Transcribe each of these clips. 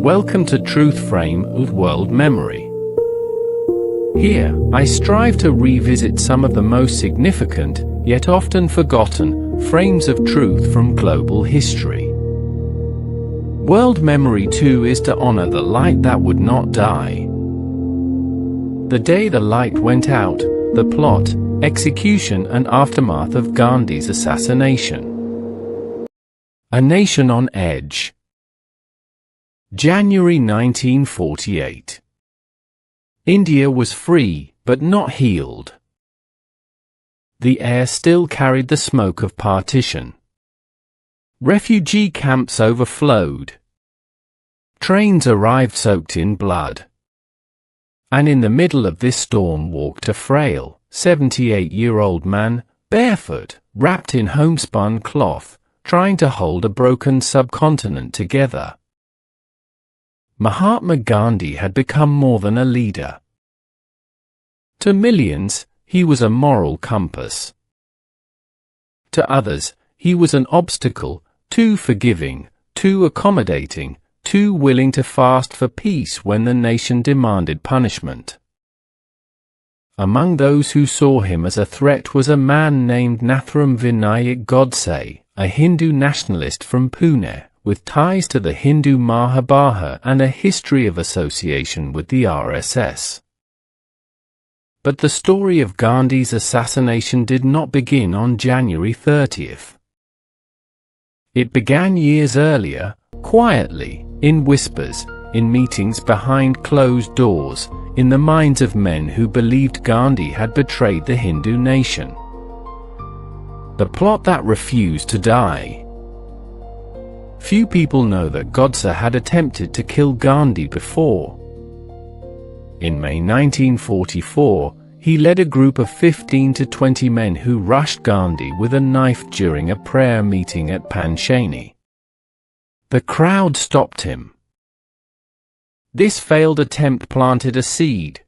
Welcome to Truth Frame of World Memory. Here, I strive to revisit some of the most significant, yet often forgotten, frames of truth from global history. World Memory 2 is to honor the light that would not die. The day the light went out, the plot, execution and aftermath of Gandhi's assassination. A nation on edge. January 1948. India was free, but not healed. The air still carried the smoke of partition. Refugee camps overflowed. Trains arrived soaked in blood. And in the middle of this storm walked a frail, 78-year-old man, barefoot, wrapped in homespun cloth, trying to hold a broken subcontinent together. Mahatma Gandhi had become more than a leader. To millions, he was a moral compass. To others, he was an obstacle, too forgiving, too accommodating, too willing to fast for peace when the nation demanded punishment. Among those who saw him as a threat was a man named Nathuram Vinayak Godse, a Hindu nationalist from Pune, with ties to the Hindu Mahabharata and a history of association with the RSS. But the story of Gandhi's assassination did not begin on January 30th. It began years earlier, quietly, in whispers, in meetings behind closed doors, in the minds of men who believed Gandhi had betrayed the Hindu nation. The plot that refused to die. Few people know that Godse had attempted to kill Gandhi before. In May 1944, he led a group of 15 to 20 men who rushed Gandhi with a knife during a prayer meeting at Panchani. The crowd stopped him. This failed attempt planted a seed.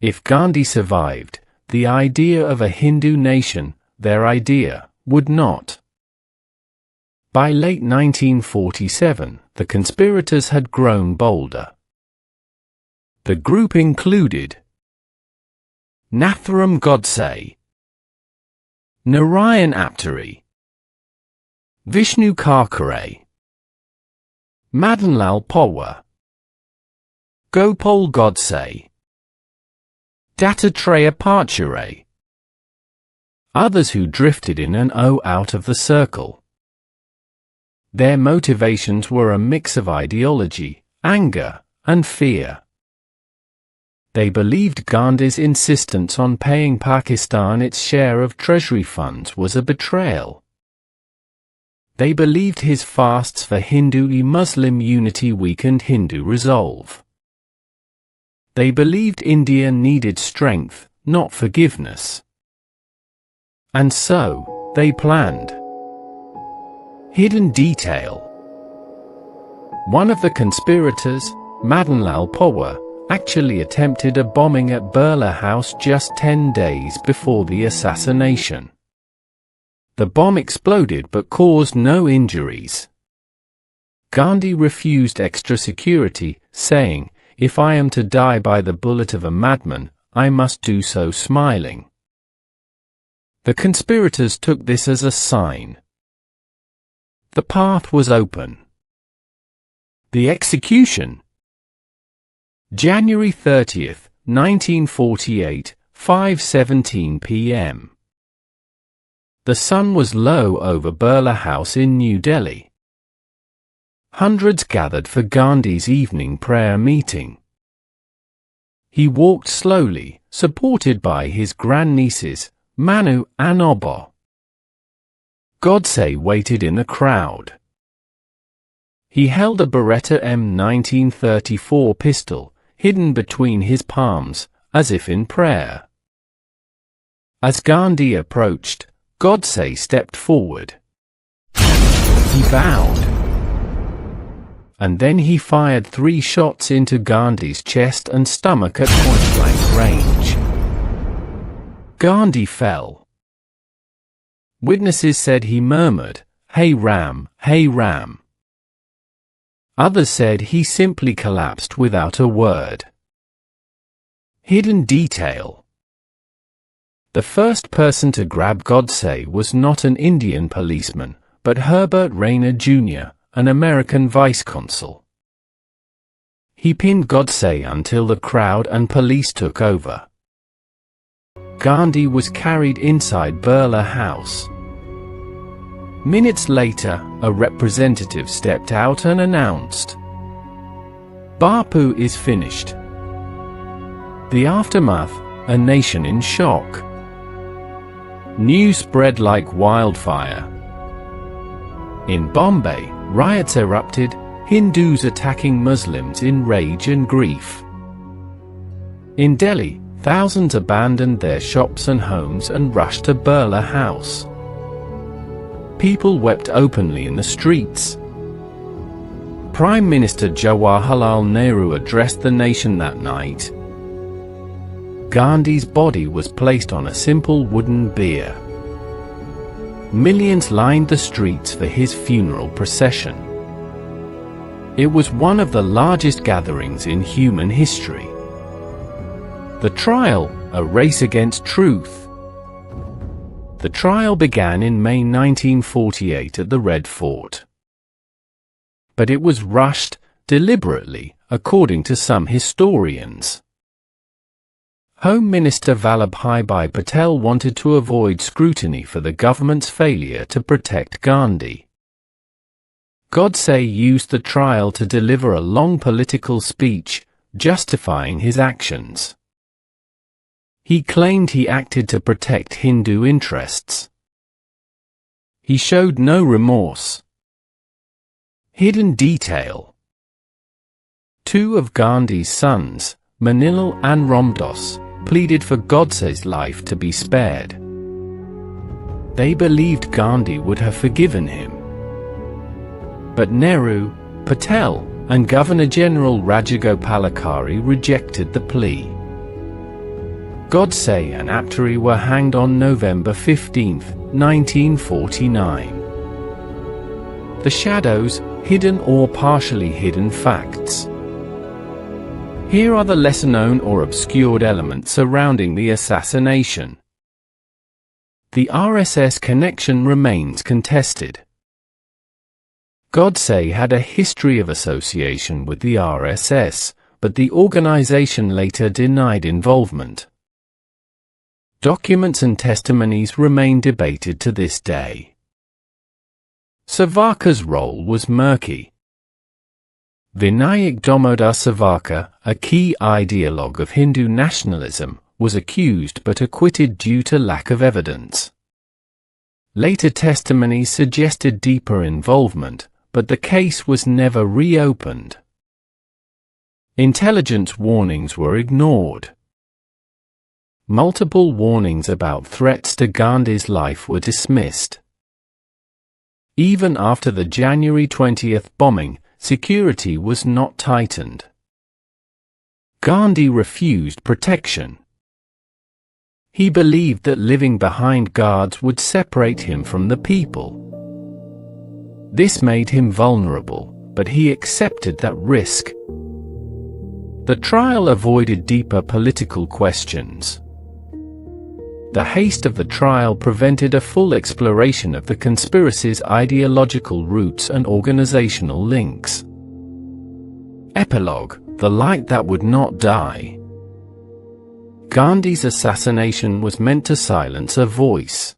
If Gandhi survived, the idea of a Hindu nation, their idea, would not. By late 1947, the conspirators had grown bolder. The group included Nathuram Godse, Narayan Apteri, Vishnu Karkare, Madanlal Pawar, Gopal Godse, Dattatreya Pachare. Others who drifted in and out of the circle. Their motivations were a mix of ideology, anger, and fear. They believed Gandhi's insistence on paying Pakistan its share of treasury funds was a betrayal. They believed his fasts for Hindu-Muslim unity weakened Hindu resolve. They believed India needed strength, not forgiveness. And so, they planned. Hidden detail. One of the conspirators, Madanlal Pawar, actually attempted a bombing at Birla House just 10 days before the assassination. The bomb exploded but caused no injuries. Gandhi refused extra security, saying, "If I am to die by the bullet of a madman, I must do so smiling." The conspirators took this as a sign. The path was open. The execution. January 30th, 1948, 5:17 p.m. The sun was low over Birla House in New Delhi. Hundreds gathered for Gandhi's evening prayer meeting. He walked slowly, supported by his grandnieces, Manu and Obo. Godse waited in the crowd. He held a Beretta M1934 pistol, hidden between his palms, as if in prayer. As Gandhi approached, Godse stepped forward. He bowed. And then he fired 3 shots into Gandhi's chest and stomach at point-blank range. Gandhi fell. Witnesses said he murmured, "Hey Ram, hey Ram." Others said he simply collapsed without a word. Hidden detail. The first person to grab Godse was not an Indian policeman, but Herbert Rayner Jr., an American vice-consul. He pinned Godse until the crowd and police took over. Gandhi was carried inside Birla House. Minutes later, a representative stepped out and announced, "Bapu is finished." The aftermath, a nation in shock. News spread like wildfire. In Bombay, riots erupted, Hindus attacking Muslims in rage and grief. In Delhi, thousands abandoned their shops and homes and rushed to Birla House. People wept openly in the streets. Prime Minister Jawaharlal Nehru addressed the nation that night. Gandhi's body was placed on a simple wooden bier. Millions lined the streets for his funeral procession. It was one of the largest gatherings in human history. The trial, a race against truth. The trial began in May 1948 at the Red Fort. But it was rushed, deliberately, according to some historians. Home Minister Vallabhbhai Patel wanted to avoid scrutiny for the government's failure to protect Gandhi. Godse used the trial to deliver a long political speech, justifying his actions. He claimed he acted to protect Hindu interests. He showed no remorse. Hidden detail. Two of Gandhi's sons, Manilal and Ramdas, pleaded for Godse's life to be spared. They believed Gandhi would have forgiven him. But Nehru, Patel, and Governor-General Rajagopalachari rejected the plea. Godse and Apteri were hanged on November 15, 1949. The shadows, hidden or partially hidden facts. Here are the lesser-known or obscured elements surrounding the assassination. The RSS connection remains contested. Godse had a history of association with the RSS, but the organization later denied involvement. Documents and testimonies remain debated to this day. Savarkar's role was murky. Vinayak Damodar Savarkar, a key ideologue of Hindu nationalism, was accused but acquitted due to lack of evidence. Later testimonies suggested deeper involvement, but the case was never reopened. Intelligence warnings were ignored. Multiple warnings about threats to Gandhi's life were dismissed. Even after the January 20 bombing, security was not tightened. Gandhi refused protection. He believed that living behind guards would separate him from the people. This made him vulnerable, but he accepted that risk. The trial avoided deeper political questions. The haste of the trial prevented a full exploration of the conspiracy's ideological roots and organizational links. Epilogue: The light that would not die. Gandhi's assassination was meant to silence a voice.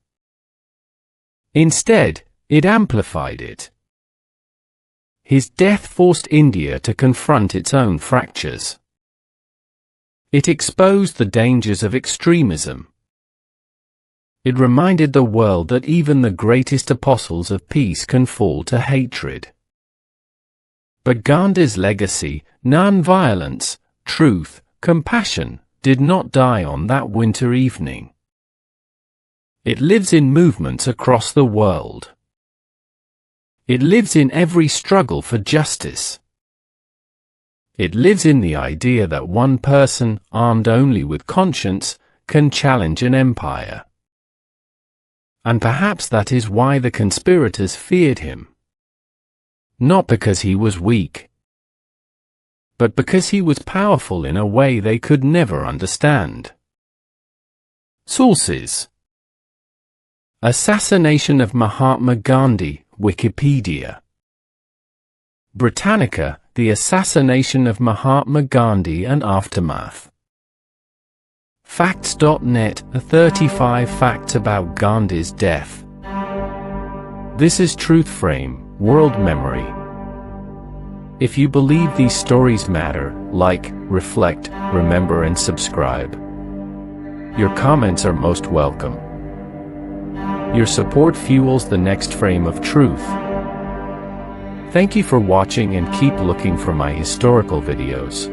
Instead, it amplified it. His death forced India to confront its own fractures. It exposed the dangers of extremism. It reminded the world that even the greatest apostles of peace can fall to hatred. But Gandhi's legacy, non-violence, truth, compassion, did not die on that winter evening. It lives in movements across the world. It lives in every struggle for justice. It lives in the idea that one person, armed only with conscience, can challenge an empire. And perhaps that is why the conspirators feared him. Not because he was weak, but because he was powerful in a way they could never understand. Sources: Assassination of Mahatma Gandhi, Wikipedia. Britannica, The Assassination of Mahatma Gandhi and Aftermath. Facts.net, 35 Facts About Gandhi's Death. This is Truth Frame, World Memory. If you believe these stories matter, like, reflect, remember and subscribe. Your comments are most welcome. Your support fuels the next frame of truth. Thank you for watching and keep looking for my historical videos.